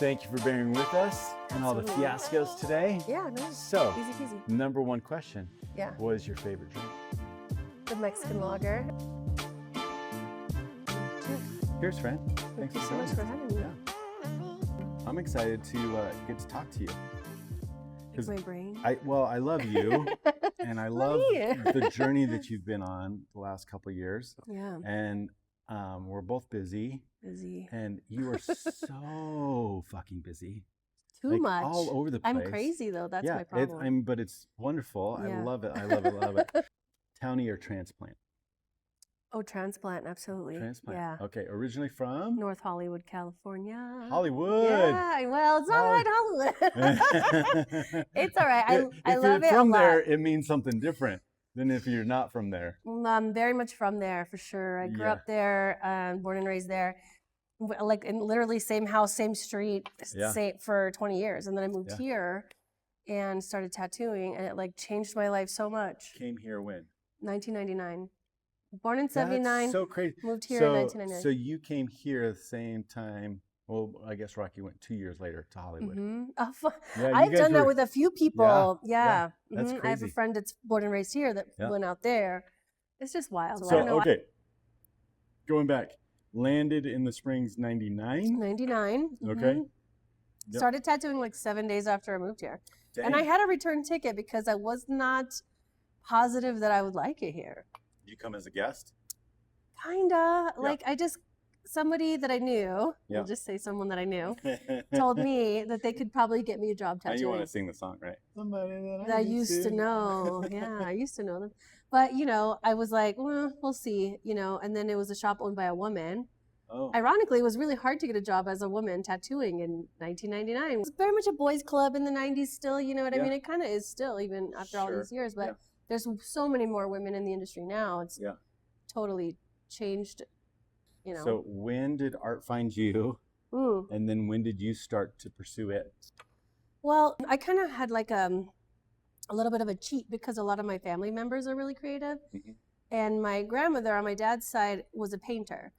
Thank you for bearing with us and all the fiascos today. Yeah, no. So, easy peasy. number one question. Yeah. What is your favorite drink? The Mexican lager. Cheers, friend. Thank Thanks you so much for having me. Yeah. I'm excited to get to talk to you. It's my brain. I love you, and I love the journey that you've been on the last couple of years. Yeah. And we're both busy. And you are so fucking busy. Too much. All over the place. I'm crazy though. That's my problem. But it's wonderful. Yeah. I love it. I love it. Love it. Townie or transplant? Oh, transplant, absolutely. Transplant. Yeah. Okay. Originally from North Hollywood, California. Hollywood. Yeah. Well, it's not right Hollywood. It's all right. I love it. If you're from there, it means something different than if you're not from there. I'm very much from there for sure. I grew up there, born and raised there. Like in literally same house, same street, same for 20 years. And then I moved here and started tattooing, and it like changed my life so much. Came here when? 1999. Born in 79. That's so crazy. Moved here in 1999. So you came here at the same time. Well, I guess Rocky went 2 years later to Hollywood. Mm-hmm. I've done that with a few people. Yeah. That's crazy. I have a friend that's born and raised here that went out there. It's just wild. So, okay. Going back. Landed in the Springs 99? 99. Okay. Yep. Started tattooing like 7 days after I moved here. Dang. And I had a return ticket because I was not positive that I would like it here. You come as a guest? Kinda. Like somebody that I knew, I'll just say someone that I knew, told me that they could probably get me a job tattooing. Now you want to sing the song, right? Somebody that I used to know. Yeah, I used to know them. But, you know, I was like, well, we'll see, you know, and then it was a shop owned by a woman. Oh. Ironically, it was really hard to get a job as a woman tattooing in 1999. It was very much a boys' club in the 90s still, you know what I mean? It kind of is still, even after all these years. But there's so many more women in the industry now. It's totally changed, you know. So when did art find you? And then when did you start to pursue it? Well, I kind of had like a little bit of a cheat because a lot of my family members are really creative. And my grandmother on my dad's side was a painter.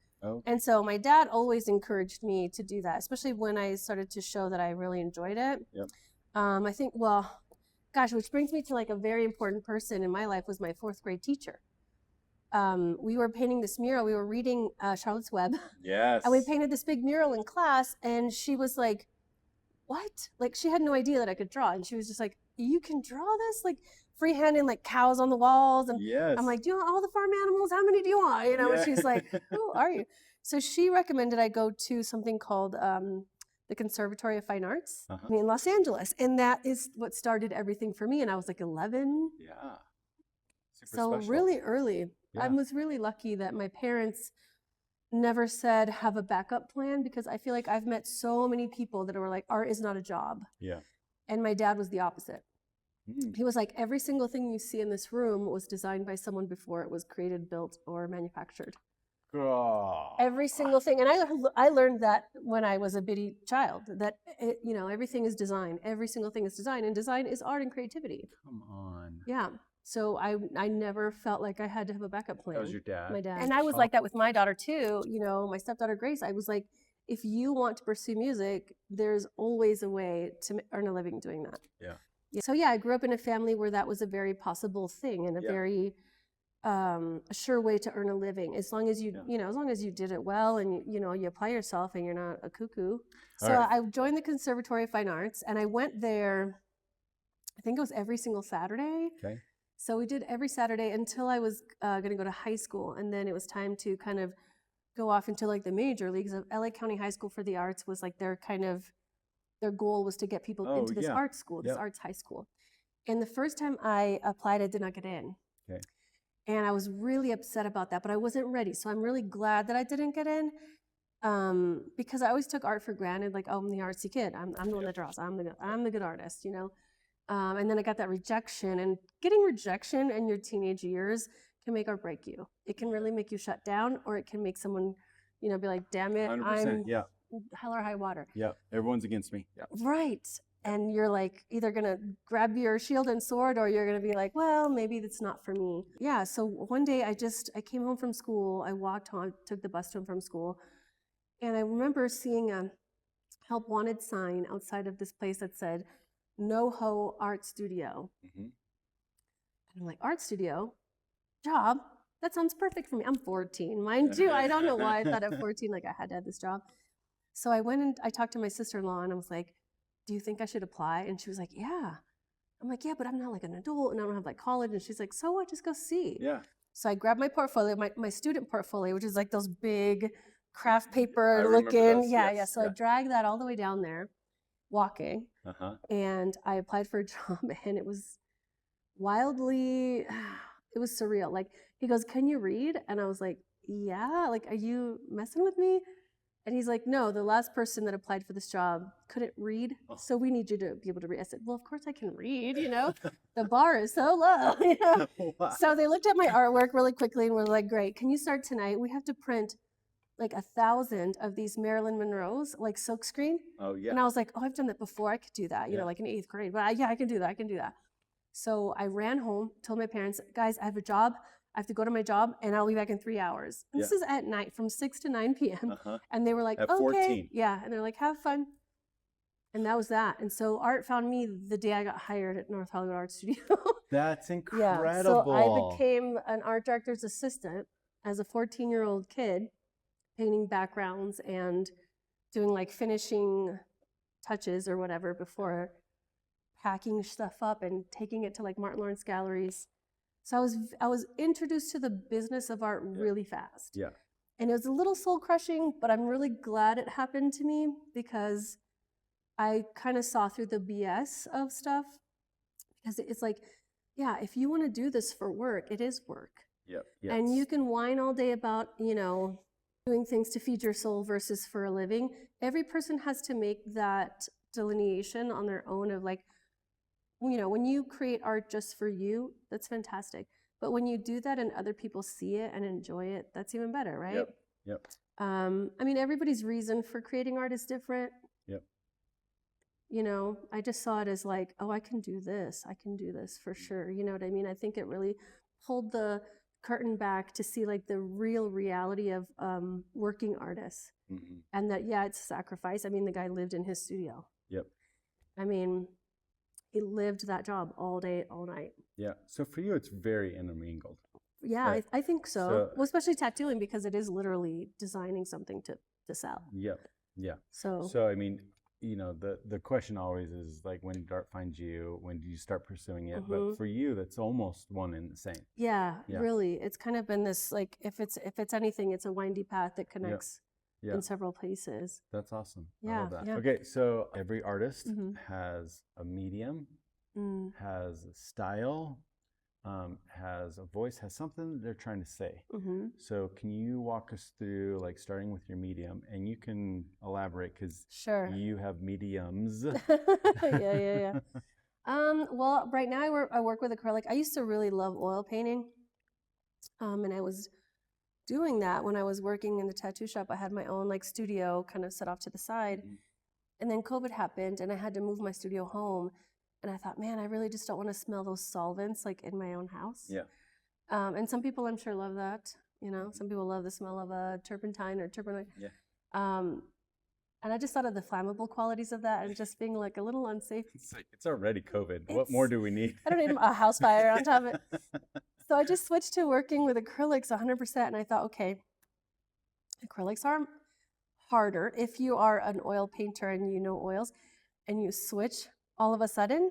And so my dad always encouraged me to do that, especially when I started to show that I really enjoyed it. I think, well, gosh, which brings me to like a very important person in my life was my 4th grade teacher. We were painting this mural. We were reading Charlotte's Web. Yes. And we painted this big mural in class, and she was like, what? Like, she had no idea that I could draw. And she was just like, you can draw this? Like, freehanding like cows on the walls. And I'm like, do you want all the farm animals? How many do you want? You know, and she's like, who are you? So she recommended I go to something called the Conservatory of Fine Arts in Los Angeles. And that is what started everything for me. And I was like 11. Yeah. Super so special. Really early. I was really lucky that my parents never said have a backup plan, because I feel like I've met so many people that were like, art is not a job. Yeah. And my dad was the opposite. He was like, every single thing you see in this room was designed by someone before it was created, built, or manufactured. Every single thing. And I learned that when I was a bitty child, that, you know, everything is design. Every single thing is design. And design is art and creativity. Come on. Yeah. So I never felt like I had to have a backup plan. That was your dad? My dad. And I was like that with my daughter too. You know, my stepdaughter Grace, I was like, if you want to pursue music, there's always a way to earn a living doing that. Yeah. So yeah, I grew up in a family where that was a very possible thing and a very a sure way to earn a living, as long as you you know, as long as you did it well and you know, you apply yourself and you're not a cuckoo. So I joined the Conservatory of Fine Arts, and I went there, I think it was every single Saturday. Okay. So we did every Saturday until I was going to go to high school, and then it was time to kind of go off into like the major leagues. Of LA County High School for the Arts was like their goal was to get people into this art school, this arts high school. And the first time I applied, I did not get in. Okay. And I was really upset about that, but I wasn't ready. So I'm really glad that I didn't get in, because I always took art for granted. Like, oh, I'm the artsy kid. I'm the one that draws. I'm the good artist, you know? And then I got that rejection, and getting rejection in your teenage years can make or break you. It can really make you shut down, or it can make someone, you know, be like, damn it, 100%, I'm hell or high water. Yeah, everyone's against me. Yeah. Right. And you're like either going to grab your shield and sword, or you're going to be like, well, maybe that's not for me. Yeah. So one day I came home from school. I walked home, took the bus home from school. And I remember seeing a help wanted sign outside of this place that said NoHo Art Studio. And I'm like, art studio? Job? That sounds perfect for me. I'm 14, mind you. I don't know why I thought at 14 like I had to have this job. So I went and I talked to my sister-in-law and I was like, do you think I should apply? And she was like, yeah. I'm like, yeah, but I'm not like an adult and I don't have like college. And she's like, so what? Just go see. Yeah. So I grabbed my portfolio, my student portfolio, which is like those big craft paper looking. Yeah. So I dragged that all the way down there, walking. And I applied for a job and it was wildly, it was surreal. Like he goes, can you read? And I was like, yeah, like, are you messing with me? And he's like, no, the last person that applied for this job couldn't read. So we need you to be able to read. I said, well, of course I can read, you know, the bar is so low. You know? Wow. So they looked at my artwork really quickly and were like, great, can you start tonight? We have to print like 1,000 of these Marilyn Monroes, like silkscreen. Oh, yeah. And I was like, oh, I've done that before. I could do that, you know, like in 8th grade. But yeah, I can do that. So I ran home, told my parents, guys, I have a job. I have to go to my job and I'll be back in 3 hours. And this is at night from 6 to 9 p.m. And they were like, at okay. 14. Yeah. And they're like, have fun. And that was that. And so art found me the day I got hired at North Hollywood Art Studio. That's incredible. Yeah. So I became an art director's assistant as a 14-year-old kid, painting backgrounds and doing like finishing touches or whatever before packing stuff up and taking it to like Martin Lawrence galleries. So I was introduced to the business of art really fast. Yeah. And it was a little soul crushing, but I'm really glad it happened to me because I kind of saw through the BS of stuff. Because it's like, yeah, if you want to do this for work, it is work. Yep. And you can whine all day about, you know, doing things to feed your soul versus for a living. Every person has to make that delineation on their own of like, you know, when you create art just for you, that's fantastic. But when you do that and other people see it and enjoy it, that's even better, right? Yep. I mean, everybody's reason for creating art is different. Yep. You know, I just saw it as like, oh, I can do this for sure. You know what I mean? I think it really pulled the curtain back to see like the real reality of working artists. And that, yeah, it's a sacrifice. I mean, the guy lived in his studio. Yep. I mean, he lived that job all day, all night. Yeah. So for you, it's very intermingled. Yeah, right? I think so. Well, especially tattooing because it is literally designing something to sell. Yep. Yeah. So I mean, you know, the question always is like, when did art find you? When did you start pursuing it? But for you, that's almost one and the same. Yeah, really. It's kind of been this like, if it's anything, it's a windy path that connects. In several places. That's awesome. Yeah. I love that. Okay, so every artist has a medium, has a style, has a voice, has something they're trying to say. So can you walk us through, like, starting with your medium, and you can elaborate because you have mediums. Yeah. Well, right now I work with acrylic. I used to really love oil painting, and I was doing that when I was working in the tattoo shop. I had my own like studio kind of set off to the side. And then COVID happened and I had to move my studio home. And I thought, man, I really just don't want to smell those solvents like in my own house. Yeah. And some people I'm sure love that. You know, some people love the smell of a turpentine or turpentine. Yeah. And I just thought of the flammable qualities of that and just being like a little unsafe. It's already COVID. What more do we need? I don't need a house fire on top of it. So I just switched to working with acrylics 100%. And I thought, okay, acrylics are harder. If you are an oil painter and you know oils and you switch all of a sudden,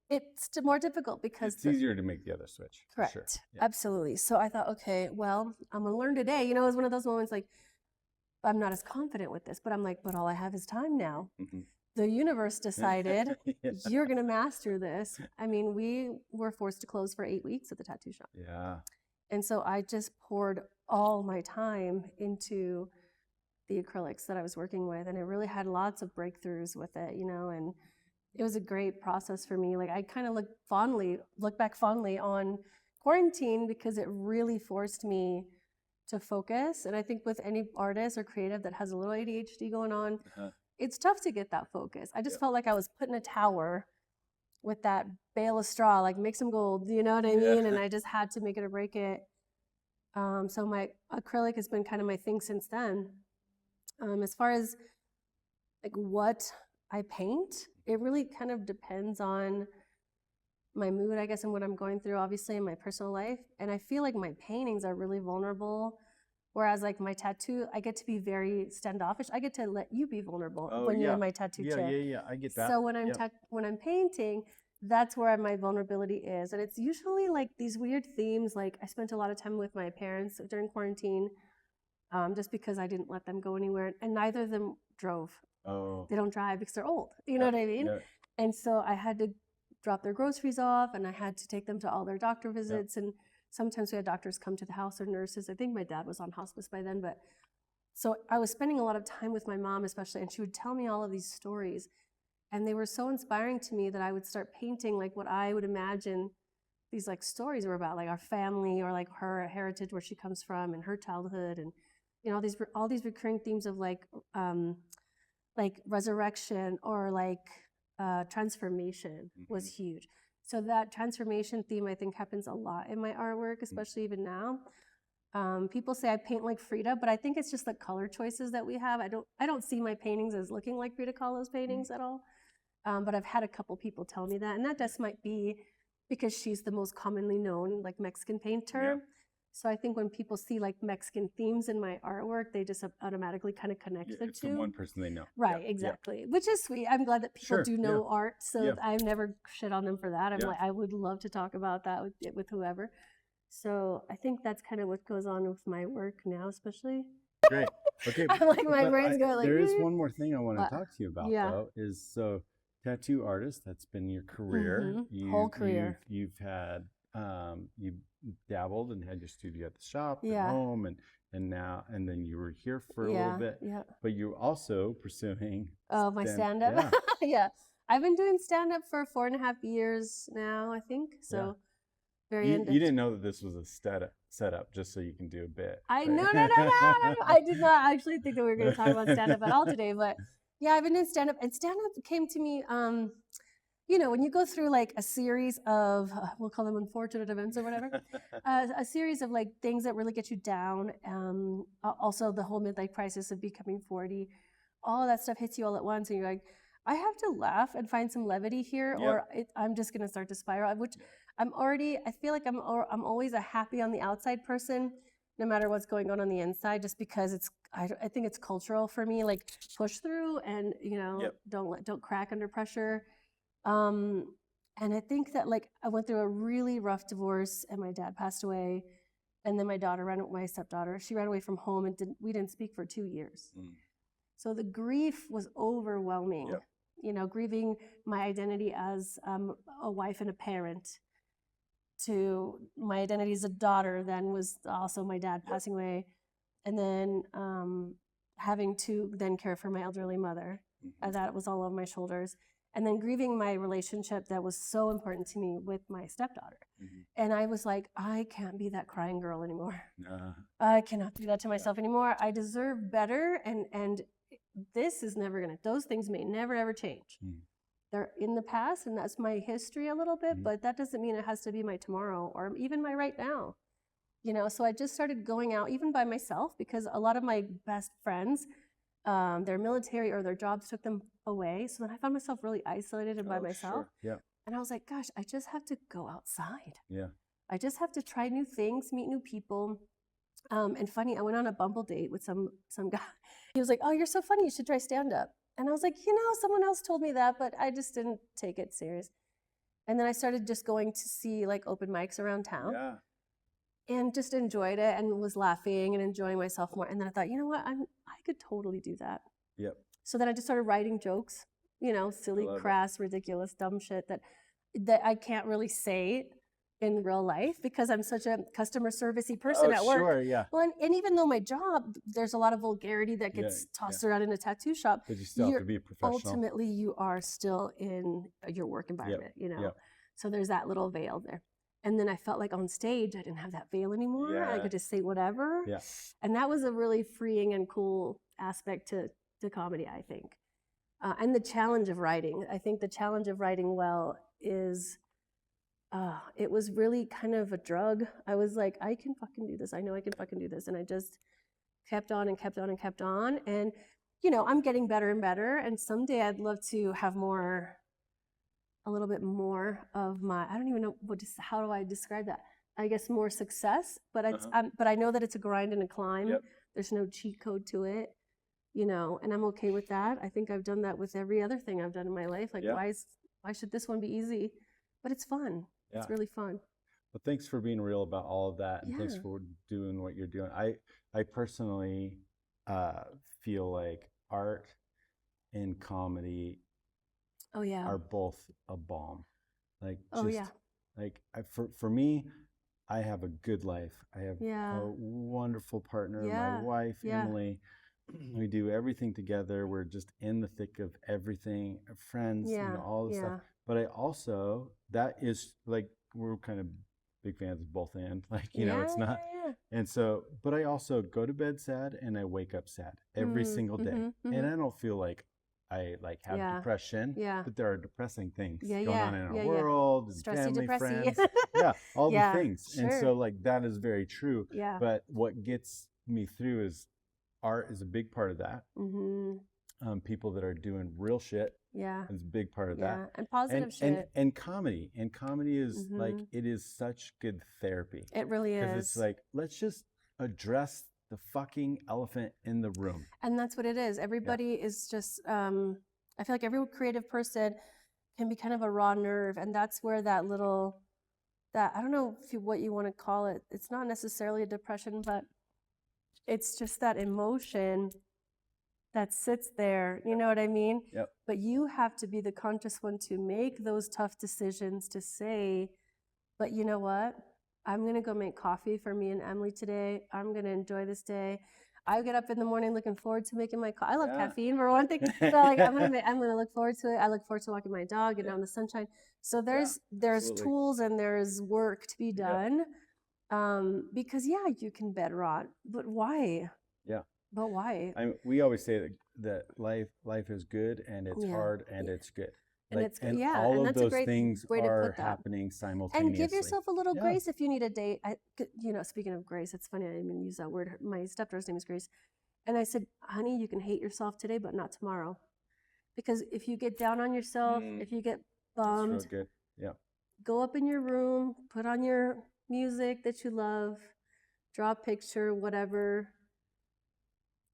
it's more difficult because it's easier to make the other switch. Correct. For sure. Absolutely. So I thought, okay, well, I'm going to learn today. You know, it was one of those moments like, I'm not as confident with this, but I'm like, but all I have is time now. The universe decided you're going to master this. I mean, we were forced to close for 8 weeks at the tattoo shop. Yeah. And so I just poured all my time into the acrylics that I was working with. And I really had lots of breakthroughs with it, you know, and it was a great process for me. Like I kind of look back fondly on quarantine because it really forced me to focus. And I think with any artist or creative that has a little ADHD going on, it's tough to get that focus. I just felt like I was put in a tower with that bale of straw, like make some gold, you know what I mean? And I just had to make it or break it. So my acrylic has been kind of my thing since then. As far as like what I paint, it really kind of depends on my mood, I guess, and what I'm going through, obviously, in my personal life. And I feel like my paintings are really vulnerable. Whereas like my tattoo, I get to be very standoffish. I get to let you be vulnerable when you're in my tattoo chair. Yeah, I get that. So when I'm painting, that's where my vulnerability is. And it's usually like these weird themes. Like I spent a lot of time with my parents during quarantine, just because I didn't let them go anywhere. And neither of them drove. Oh. They don't drive because they're old. You know what I mean? And so I had to drop their groceries off, and I had to take them to all their doctor visits. And sometimes we had doctors come to the house or nurses. I think my dad was on hospice by then. But so I was spending a lot of time with my mom, especially, and she would tell me all of these stories. And they were so inspiring to me that I would start painting like what I would imagine these like stories were about, like our family or like her heritage, where she comes from, and her childhood, and you know all these recurring themes of like resurrection or like transformation was huge. So that transformation theme, I think, happens a lot in my artwork, especially even now. People say I paint like Frida, but I think it's just the color choices that we have. I don't see my paintings as looking like Frida Kahlo's paintings at all. But I've had a couple people tell me that, and that just might be because she's the most commonly known like Mexican painter. So I think when people see like Mexican themes in my artwork, they just automatically kind of connect the two. It's the one person they know. Right, exactly. Which is sweet. I'm glad that people do know art, so I've never shit on them for that. I'm like, I would love to talk about that with whoever. So I think that's kind of what goes on with my work now, especially. Great. Okay. I'm like, my brain's going like. There is one more thing I want to talk to you about, though, is so tattoo artist, that's been your career. Whole career. You've had, you dabbled and had your studio at the shop, at home, and now, and then you were here for a little bit. But you're also pursuing. Oh, my stand-up? Yeah. I've been doing stand-up for 4.5 years now, I think. So very you didn't know that this was a setup just so you can do a bit. No. I did not actually think that we were going to talk about stand-up at all today, but yeah, I've been doing stand-up, and stand-up came to me, you know, when you go through like a series of, we'll call them unfortunate events or whatever, a series of like things that really get you down. Also the whole midlife crisis of becoming 40, all of that stuff hits you all at once, and you're like, I have to laugh and find some levity here, or I'm just going to start to spiral, which I feel like I'm always a happy on the outside person, no matter what's going on the inside, just because I think it's cultural for me, like push through and, you know, don't crack under pressure. And I think that like I went through a really rough divorce, and my dad passed away, and then my stepdaughter, she ran away from home, and we didn't speak for 2 years. So the grief was overwhelming, you know, grieving my identity as a wife and a parent, to my identity as a daughter, then was also my dad passing away, and then having to then care for my elderly mother. That was all on my shoulders. And then grieving my relationship that was so important to me with my stepdaughter. And I was like, I can't be that crying girl anymore. I cannot do that to myself anymore. I deserve better, and this is never gonna, those things may never ever change. They're in the past, and that's my history a little bit, but that doesn't mean it has to be my tomorrow or even my right now. You know, so I just started going out even by myself, because a lot of my best friends, their military or their jobs took them away. So then I found myself really isolated and by myself. And I was like, gosh, I just have to go outside. I just have to try new things, meet new people. And funny, I went on a Bumble date with some guy. He was like, oh, you're so funny, you should try stand-up. And I was like, you know, someone else told me that, but I just didn't take it serious. And then I started just going to see like open mics around town. And just enjoyed it and was laughing and enjoying myself more. And then I thought, you know what, I could totally do that. So then I just started writing jokes, you know, silly, crass, ridiculous, dumb shit that I can't really say in real life because I'm such a customer servicey person at work. Well, and even though my job, there's a lot of vulgarity that gets tossed around in a tattoo shop. But you still have to be professional. Ultimately, you are still in your work environment, you know. So there's that little veil there. And then I felt like on stage, I didn't have that veil anymore. I could just say whatever. And that was a really freeing and cool aspect to comedy, I think. And the challenge of writing. I think the challenge of writing well is, it was really kind of a drug. I was like, I can fucking do this. I know I can fucking do this. And I just kept on and kept on and kept on. And I'm getting better and better. And someday I'd love to have a little bit more of I don't even know how do I describe that? I guess more success, but but I know that it's a grind and a climb. Yep. There's no cheat code to it, and I'm okay with that. I think I've done that with every other thing I've done in my life. Like, why should this one be easy? But it's fun. Yeah. It's really fun. Well, thanks for being real about all of that, and thanks for doing what you're doing. I personally feel like art and comedy are both a balm. Like, like for me, I have a good life. I have a wonderful partner, my wife, Emily. We do everything together. We're just in the thick of everything, friends, all the stuff. But I also, that is like, we're kind of big fans of both and, like, it's not. And so, but I also go to bed sad and I wake up sad every single day. And I don't feel like I have depression, but there are depressing things going on in our world, and family, friends, all the things. Sure. And so, like, that is very true. Yeah. But what gets me through is art is a big part of that. People that are doing real shit is a big part of that. And positive shit. And comedy. And comedy is like, it is such good therapy. It really is. Because it's like, let's just address the fucking elephant in the room. And that's what it is. Everybody is just, I feel like every creative person can be kind of a raw nerve. And that's where that I don't know what you want to call it. It's not necessarily a depression, but it's just that emotion that sits there. You know what I mean? Yep. But you have to be the conscious one to make those tough decisions to say, but you know what? I'm going to go make coffee for me and Emily today. I'm going to enjoy this day. I get up in the morning looking forward to making my coffee. I love caffeine for one thing. So like, I'm going to look forward to it. I look forward to walking my dog, getting out in the sunshine. So there's tools and there's work to be done. Because you can bed rot, but why? Yeah. But why? We always say that life is good and it's hard and it's good. And all of those things are happening simultaneously. And give yourself a little grace if you need a day. Speaking of grace, it's funny, I didn't even use that word. My stepdaughter's name is Grace. And I said, honey, you can hate yourself today, but not tomorrow. Because if you get down on yourself, if you get bummed, that's real good. Yeah. Go up in your room, put on your music that you love, draw a picture, whatever,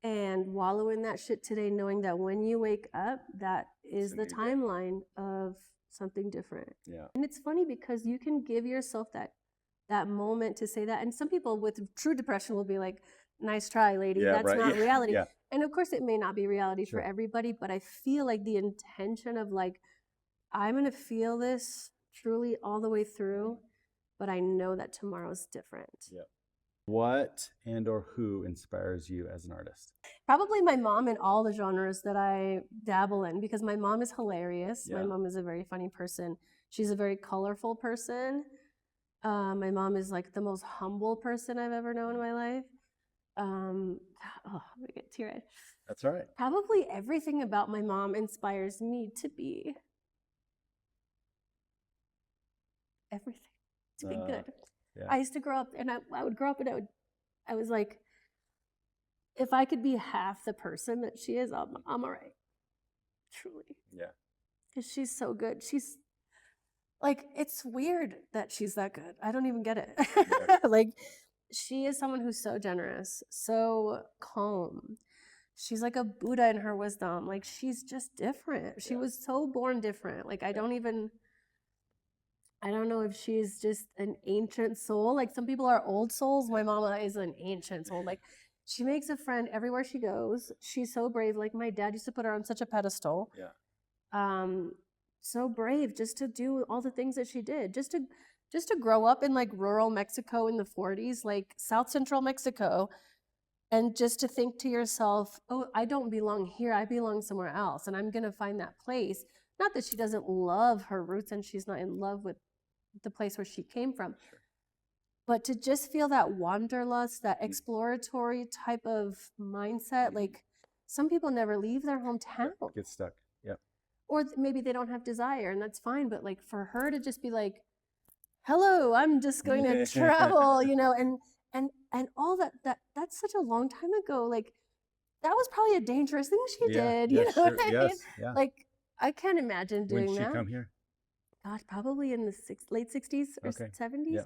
and wallow in that shit today, knowing that when you wake up, that is the timeline of something different. Yeah. And it's funny because you can give yourself that moment to say that. And some people with true depression will be like, nice try, lady. That's not reality. Yeah. And of course it may not be reality for everybody, but I feel like the intention of like, I'm going to feel this truly all the way through, but I know that tomorrow's different. Yeah. What and or who inspires you as an artist? Probably my mom in all the genres that I dabble in, because my mom is hilarious. Yeah. My mom is a very funny person. She's a very colorful person. My mom is like the most humble person I've ever known in my life. I'm gonna get teary-eyed. That's all right. Probably everything about my mom inspires me to be everything, to be good. Yeah. I used to grow up, and I would grow up, and I was like, if I could be half the person that she is, I'm all right. Truly. Yeah. Because she's so good. She's like, it's weird that she's that good. I don't even get it. Yeah. Like, she is someone who's so generous, so calm. She's like a Buddha in her wisdom. Like, she's just different. She was so born different. Like, I don't know if she's just an ancient soul. Like, some people are old souls. My mama is an ancient soul. Like, she makes a friend everywhere she goes. She's so brave. Like, my dad used to put her on such a pedestal. Yeah. So brave just to do all the things that she did. Just to grow up in like rural Mexico in the 40s, like South Central Mexico, and just to think to yourself, oh, I don't belong here. I belong somewhere else, and I'm going to find that place. Not that she doesn't love her roots and she's not in love with the place where she came from. Sure. But to just feel that wanderlust, that exploratory type of mindset, like some people never leave their hometown. Get stuck. Yep. Or maybe they don't have desire, and that's fine. But like for her to just be like, hello, I'm just going to travel, and all that's such a long time ago. Like that was probably a dangerous thing she did. You know sure. what I mean? Yes, yeah. Like, I can't imagine When doing did she that. come here? Gosh, probably in the late 60s or Okay. 70s. Yeah.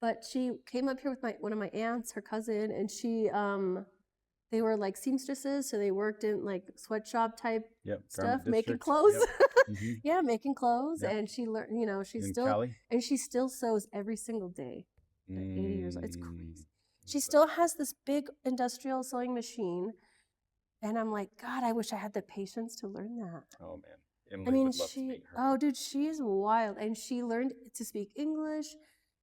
But she came up here with one of my aunts, her cousin, and they were like seamstresses, so they worked in like sweatshop type stuff, making clothes. Mm-hmm. Yeah, making clothes. Yep. And she learned, In Cali? and she still sews every single day. At 80 years old. It's crazy. She Love still has this big industrial sewing machine. And I'm like, God, I wish I had the patience to learn that. Oh man. Emily would love to meet her. Oh dude, she's wild. And she learned to speak English.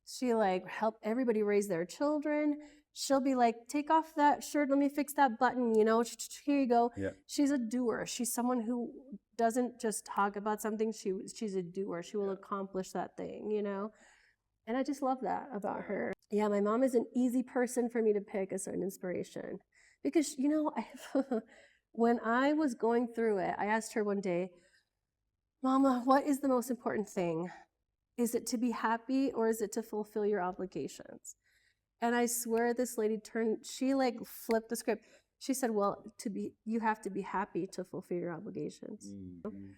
She like helped everybody raise their children. She'll be like, take off that shirt, let me fix that button, you know, here you go. Yeah. She's a doer. She's someone who doesn't just talk about something, she's a doer. She will accomplish that thing, you know. And I just love that about her. Yeah, my mom is an easy person for me to pick as an inspiration. Because, you know, when I was going through it, I asked her one day, Mama, what is the most important thing? Is it to be happy or is it to fulfill your obligations? And I swear this lady she like flipped the script. She said, well, you have to be happy to fulfill your obligations. Mm-hmm.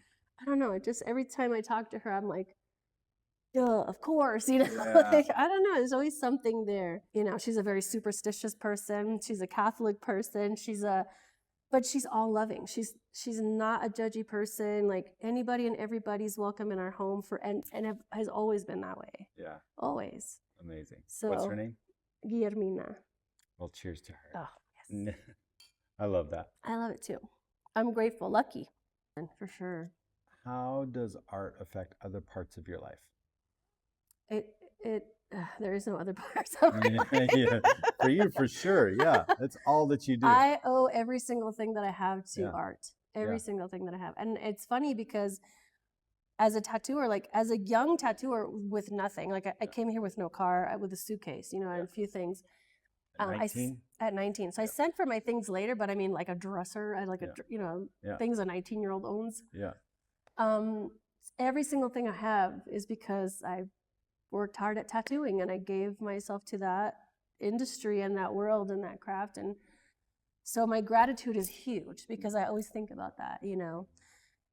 I don't know. Every time I talk to her, I'm like, duh, of course, you know, like, I don't know. There's always something there. You know, she's a very superstitious person. She's a Catholic person. But she's all loving. She's not a judgy person. Like anybody and everybody's welcome in our home and has always been that way. Yeah. Always. Amazing. So, what's her name? Guillermina. Well, cheers to her. Oh, yes. I love that. I love it too. I'm grateful, lucky, for sure. How does art affect other parts of your life? There is no other parts of my life. Yeah. For you, for sure. Yeah, that's all that you do. I owe every single thing that I have to art. Every single thing that I have. And it's funny because as a tattooer, like as a young tattooer with nothing, like I came here with no car, with a suitcase, you know, and a few things. At 19? At 19. So I sent for my things later, but I mean like a dresser, you know, things a 19-year-old owns. Yeah. Every single thing I have is because I worked hard at tattooing and I gave myself to that industry and that world and that craft. And so my gratitude is huge because I always think about that, you know.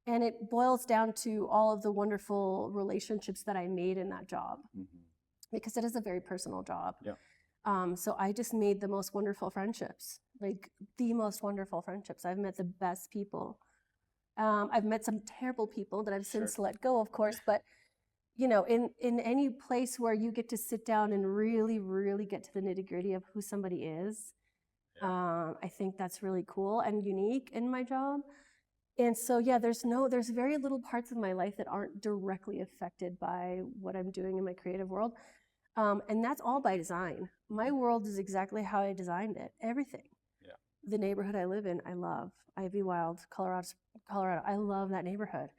And it boils down to all of the wonderful relationships that I made in that job, because it is a very personal job. Yeah. So I just made the most wonderful friendships, like the most wonderful friendships. I've met the best people. I've met some terrible people that I've since let go, of course, but you know, in any place where you get to sit down and really, really get to the nitty-gritty of who somebody is, I think that's really cool and unique in my job. And so, yeah, there's very little parts of my life that aren't directly affected by what I'm doing in my creative world. And that's all by design. My world is exactly how I designed it, everything. Yeah. The neighborhood I live in, I love. Ivy Wild, Colorado. I love that neighborhood.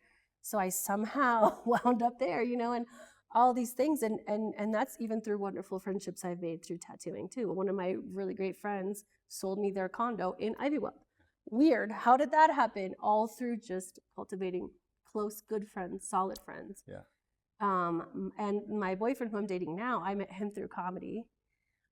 So I somehow wound up there, you know, and all these things. And that's even through wonderful friendships I've made through tattooing too. One of my really great friends sold me their condo in Ivywood. Weird. How did that happen? All through just cultivating close, good friends, solid friends. Yeah. And my boyfriend who I'm dating now, I met him through comedy.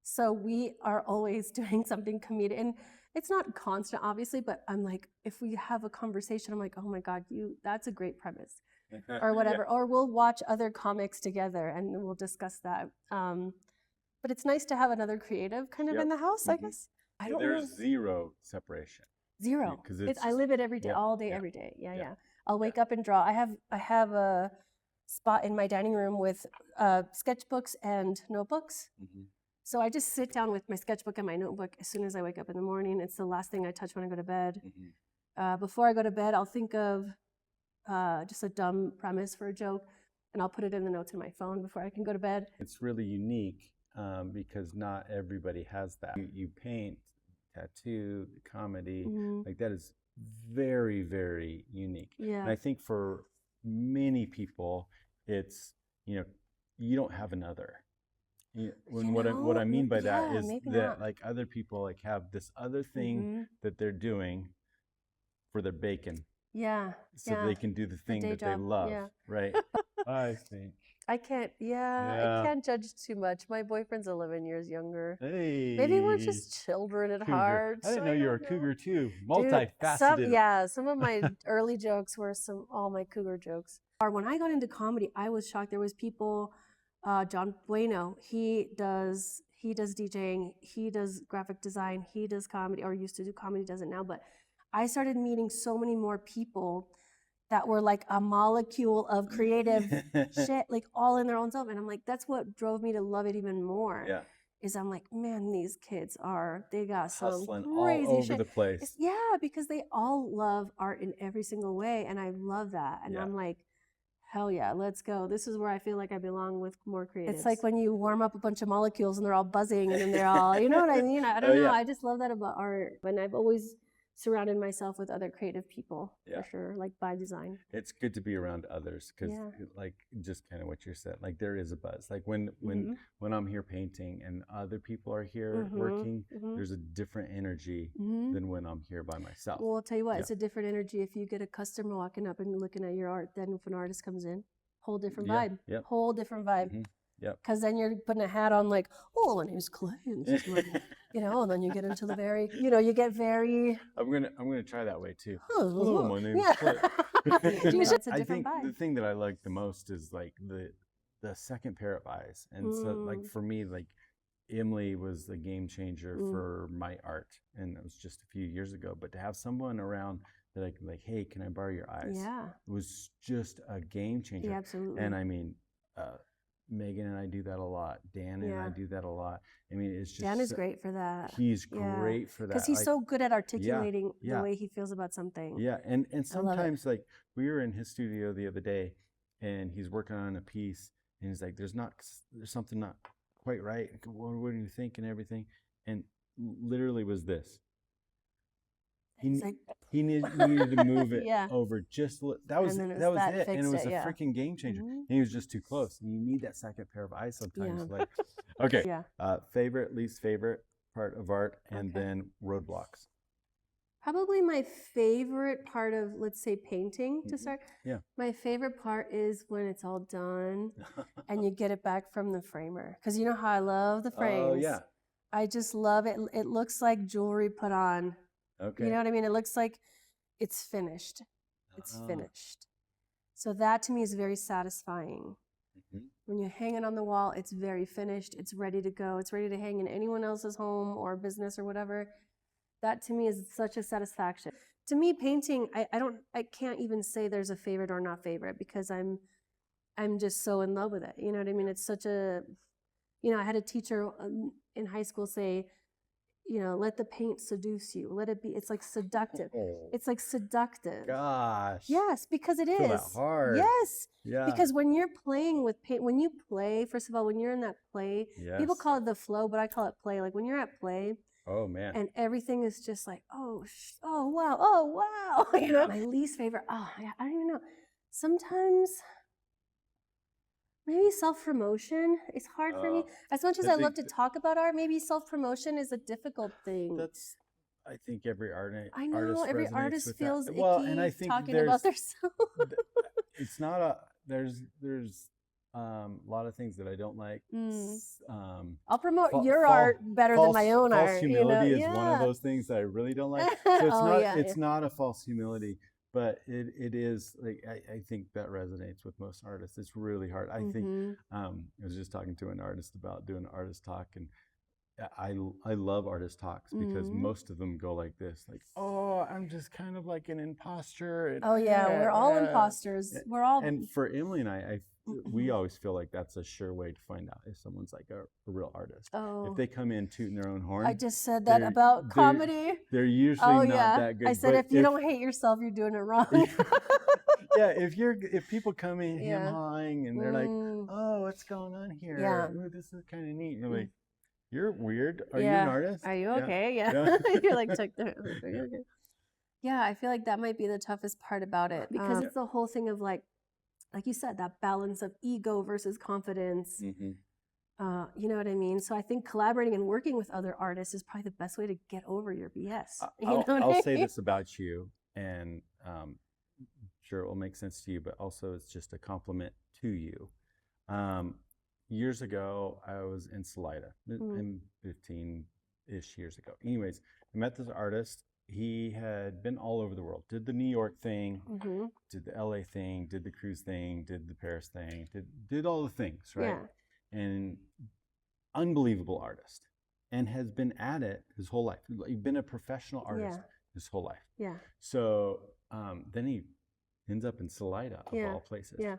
So we are always doing something comedic. And it's not constant, obviously, but I'm like, if we have a conversation, I'm like, oh my God, that's a great premise or whatever. Or we'll watch other comics together and we'll discuss that. But it's nice to have another creative kind of in the house, I guess. I don't know. There's zero separation. Zero. I live it every day, all day, every day. Yeah. I'll wake up and draw. I have a spot in my dining room with sketchbooks and notebooks. So I just sit down with my sketchbook and my notebook as soon as I wake up in the morning. It's the last thing I touch when I go to bed. Before I go to bed, I'll think of just a dumb premise for a joke, and I'll put it in the notes in my phone before I can go to bed. It's really unique because not everybody has that. You paint, tattoo, comedy, like that is very, very unique. Yeah. And I think for many people, it's, you know, you don't have another. What I mean by that is that like other people like have this other thing that they're doing for their bacon. Yeah. So they can do the thing that they love. Yeah. Right. I think. I can't, Yeah. I can't judge too much. My boyfriend's 11 years younger. Hey. Maybe we're just children at Cougar. heart. I didn't know you were a cougar too. Dude, Multifaceted. some of my early jokes were all my cougar jokes. When I got into comedy, I was shocked. There was people, John Bueno, he does DJing, he does graphic design, he does comedy, or used to do comedy, does it now. But I started meeting so many more people that were like a molecule of creative shit, like all in their own self. And I'm like, that's what drove me to love it even more. Yeah. Is I'm like, man, these kids they got some hustling crazy all over shit. the place. Yeah, because they all love art in every single way. And I love that. And I'm like, hell yeah, let's go. This is where I feel like I belong with more creatives. It's like when you warm up a bunch of molecules and they're all buzzing and then they're all, you know what I mean? I don't know. I just love that about art. And I've always surrounded myself with other creative people, for sure, like by design. It's good to be around others because like just kind of what you said, like there is a buzz. Like when I'm here painting and other people are here working, there's a different energy than when I'm here by myself. Well, I'll tell you what, it's a different energy if you get a customer walking up and looking at your art than if an artist comes in. Whole different vibe. Whole different vibe. Because then you're putting a hat on like, oh, my name's Clay, and this is my, you know, and then you get into the very, you know, you get very. I'm gonna try that way too. Hello, my name's Clay. It's a I different think vibe. the thing that I like the most is like the second pair of eyes, and so like for me, like Emily was a game changer for my art, and it was just a few years ago. But to have someone around that I can like, hey, can I borrow your eyes? Yeah, it was just a game changer. Yeah, absolutely. And I mean. Megan and I do that a lot. Dan and I do that a lot. I mean, it's just Dan is great for that. He's great for that because he's so good at articulating the way he feels about something. Yeah, and sometimes like we were in his studio the other day, and he's working on a piece, and he's like, "There's something not quite right. What do you think?" and everything, and literally was this. He needed to move it over just that was it, and it was a freaking game changer. And he was just too close. And you need that second pair of eyes sometimes. Like, okay, favorite, least favorite part of art, and then roadblocks. Probably my favorite part of, let's say, painting to start. Yeah. My favorite part is when it's all done and you get it back from the framer. Because you know how I love the frames. Oh yeah. I just love it. It looks like jewelry put on. Okay. You know what I mean? It looks like it's finished. It's finished. So that to me is very satisfying. When you hang it on the wall, it's very finished. It's ready to go. It's ready to hang in anyone else's home or business or whatever. That to me is such a satisfaction. To me, painting, I can't even say there's a favorite or not favorite because I'm just so in love with it. You know what I mean? It's such a, you know, I had a teacher in high school say, you know, let the paint seduce you. Let it be. It's like seductive. It's like seductive. Gosh. Yes, because it is. Feel that hard. Yes. Yeah. Because when you're playing with paint, when you play, first of all, when you're in that play, people call it the flow, but I call it play. Like when you're at play. Oh man. And everything is just like, oh wow. You know. My least favorite. I don't even know. Sometimes. Maybe self-promotion is hard for me. As much as I love to talk about art, maybe self-promotion is a difficult thing. That's, I think every artist. I know every artist feels icky and I think talking about themselves. It's not a. There's a lot of things that I don't like. I'll promote your art better than my own art. False humility is one of those things that I really don't like. So it's not a false humility. But it is like I think that resonates with most artists. It's really hard. I think I was just talking to an artist about doing an artist talk, and I love artist talks because most of them go like this, like, oh, I'm just kind of like an imposter. And, we're all imposters. We're all. And for Emily and I we always feel like that's a sure way to find out if someone's like a real artist. If they come in tooting their own horn. I just said that about comedy. They're usually not that good. I said if you don't hate yourself, you're doing it wrong. If people come in hawing and they're like, oh, what's going on here? Yeah. Ooh, this is kind of neat. You're like, you're weird. Are you an artist? Are you okay? Yeah. You're like, are you okay? Yeah, I feel like that might be the toughest part about it because it's the whole thing of like you said, that balance of ego versus confidence. You know what I mean? So I think collaborating and working with other artists is probably the best way to get over your BS. I'll say this about you, and sure it will make sense to you, but also it's just a compliment to you. Years ago, I was in Salida, 15-ish years ago. Anyways, I met this artist. He had been all over the world, did the New York thing, did the LA thing, did the cruise thing, did the Paris thing, did all the things, right? Yeah. And unbelievable artist, and has been at it his whole life. He's been a professional artist his whole life. Yeah. So then he ends up in Salida, of all places. Yeah.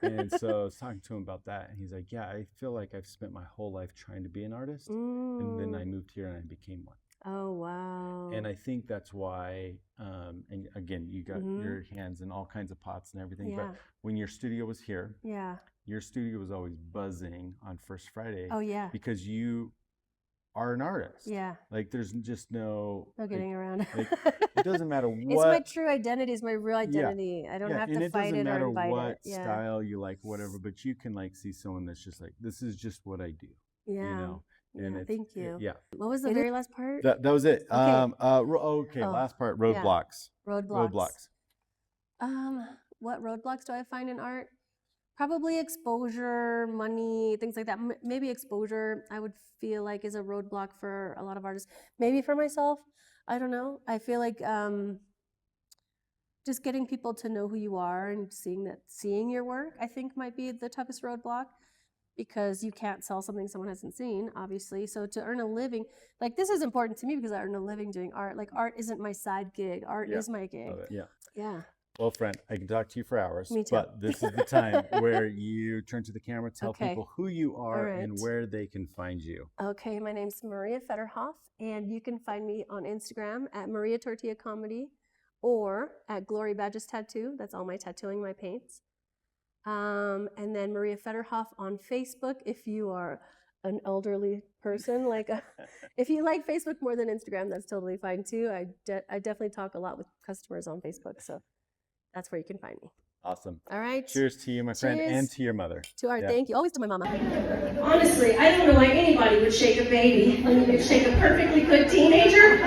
And so I was talking to him about that, and he's like, yeah, I feel like I've spent my whole life trying to be an artist, and then I moved here and I became one. Oh, wow. And I think that's why, and again, you got your hands in all kinds of pots and everything, but when your studio was here, your studio was always buzzing on First Friday. Oh, yeah. Because you are an artist. Yeah. Like, there's just no getting around. It doesn't matter what. It's my true identity. It's my real identity. I don't have to fight it or invite it. It doesn't matter what style you like, whatever, but you can like see someone that's just like, this is just what I do. Yeah. You know? And thank you. What was the very last part? That was it. Okay. Last part, roadblocks. Roadblocks. What roadblocks do I find in art? Probably exposure, money, things like that. Maybe exposure, I would feel like, is a roadblock for a lot of artists. Maybe for myself, I don't know. I feel like just getting people to know who you are and seeing your work, I think might be the toughest roadblock, because you can't sell something someone hasn't seen, obviously. So to earn a living, like, this is important to me because I earn a living doing art. Like, art isn't my side gig. Art is my gig. Yeah. Well, friend, I can talk to you for hours. Me too. But this is the time where you turn to the camera, tell people who you are and where they can find you. Okay, my name's Maria Fetterhoff, and you can find me on Instagram at Maria Tortilla Comedy or at Glory Badges Tattoo. That's all my tattooing, my paints. And then Maria Fetterhoff on Facebook if you are an elderly person. If you like Facebook more than Instagram, that's totally fine too. I definitely talk a lot with customers on Facebook, so that's where you can find me. Awesome. All right. Cheers to you, my friend, and to your mother. To our thank you. Always to my mama. Honestly, I don't know why anybody would shake a baby when you could shake a perfectly good teenager.